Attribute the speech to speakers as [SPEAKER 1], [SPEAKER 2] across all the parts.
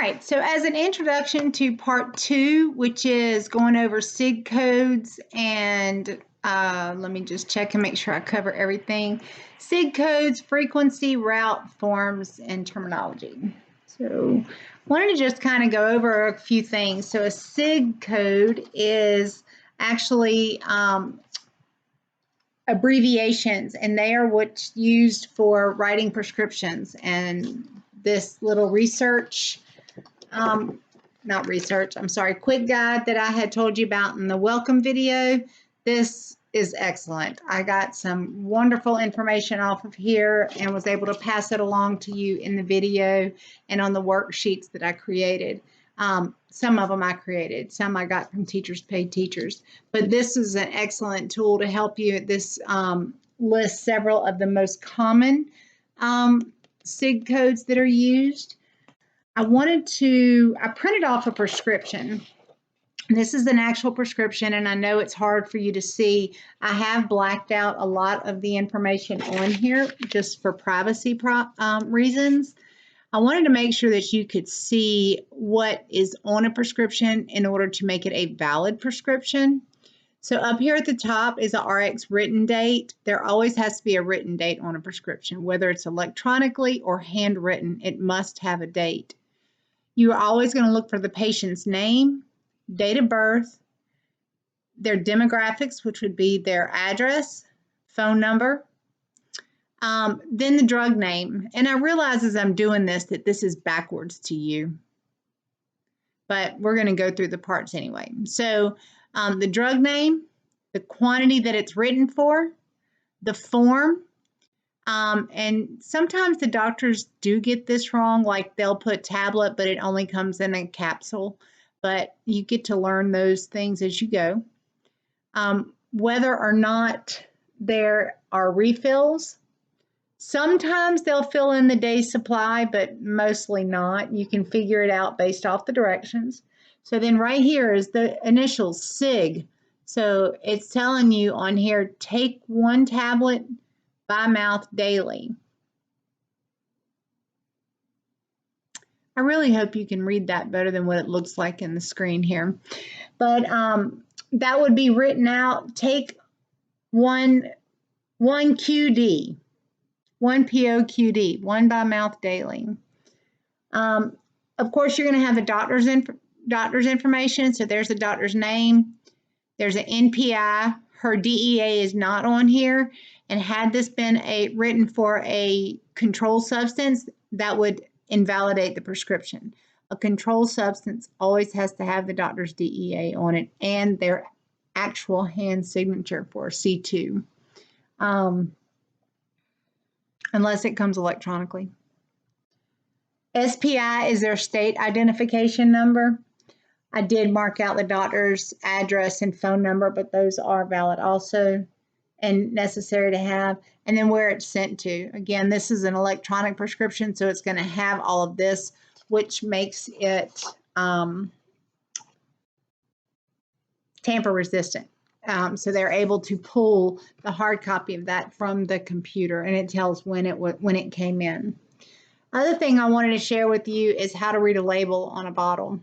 [SPEAKER 1] right, so as an introduction to part 2, which is going over SIG codes, and let me just check and make sure I cover everything. SIG codes, frequency, route, forms, and terminology. So I wanted to just kind of go over a few things. So a SIG code is actually abbreviations, and they are what's used for writing prescriptions. And this little quick guide that I had told you about in the welcome video, this is excellent. I got some wonderful information off of here and was able to pass it along to you in the video and on the worksheets that I created. Some of them I created, some I got from Teachers Paid Teachers, but this is an excellent tool to help you. This lists several of the most common SIG codes that are used. I printed off a prescription. This is an actual prescription, and I know it's hard for you to see. I have blacked out a lot of the information on here just for privacy reasons. I wanted to make sure that you could see what is on a prescription in order to make it a valid prescription. So up here at the top is a RX written date. There always has to be a written date on a prescription, whether it's electronically or handwritten, it must have a date. You are always going to look for the patient's name, date of birth, their demographics, which would be their address, phone number, then the drug name. And I realize as I'm doing this that this is backwards to you, but we're going to go through the parts anyway. So the drug name, the quantity that it's written for, the form, and sometimes the doctors do get this wrong, like they'll put tablet, but it only comes in a capsule. But you get to learn those things as you go. Whether or not there are refills, sometimes they'll fill in the day's supply, but mostly not. You can figure it out based off the directions. So then right here is the initials, SIG. So it's telling you on here, take 1 tablet by mouth daily. I really hope you can read that better than what it looks like in the screen here. But that would be written out, take 1 QD, 1 POQD, 1 by mouth daily. Of course, you're going to have the doctor's information. So there's the doctor's name. There's an NPI. Her DEA is not on here. And had this been written for a controlled substance, that would invalidate the prescription. A controlled substance always has to have the doctor's DEA on it and their actual hand signature for a C2, unless it comes electronically. SPI is their state identification number. I did mark out the doctor's address and phone number, but those are valid also and necessary to have. And then where it's sent to. Again, this is an electronic prescription, so it's going to have all of this, which makes it tamper resistant. So they're able to pull the hard copy of that from the computer, and it tells when it came in. Other thing I wanted to share with you is how to read a label on a bottle.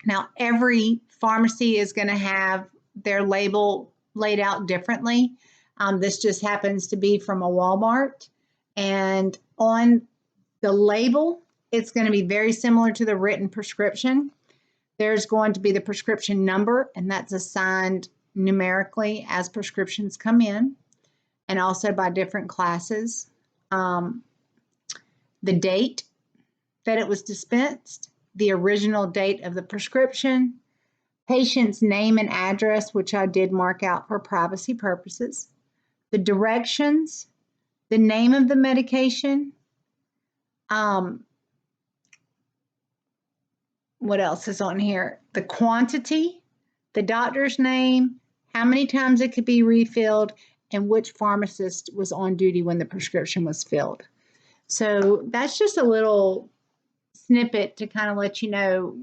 [SPEAKER 1] Now, every pharmacy is going to have their label laid out differently. This just happens to be from a Walmart. And on the label, it's going to be very similar to the written prescription. There's going to be the prescription number, and that's assigned numerically as prescriptions come in, and also by different classes. The date that it was dispensed, the original date of the prescription, patient's name and address, which I did mark out for privacy purposes, the directions, the name of the medication, what else is on here? The quantity, the doctor's name, how many times it could be refilled, and which pharmacist was on duty when the prescription was filled. So that's just a little snippet to kind of let you know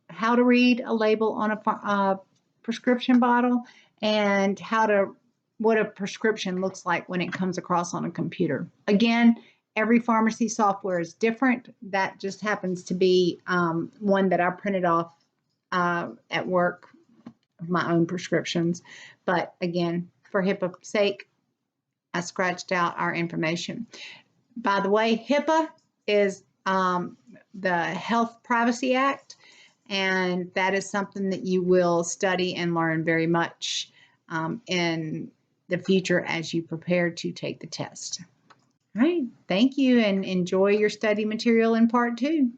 [SPEAKER 1] how to read a label on a prescription bottle and what a prescription looks like when it comes across on a computer. Again, Every pharmacy software is different. That just happens to be one that I printed off at work of my own prescriptions. But again, for HIPAA's sake, I scratched out our information. By the way, HIPAA is the Health Privacy Act, and that is something that you will study and learn very much in the future as you prepare to take the test. All right, thank you, and enjoy your study material in part 2.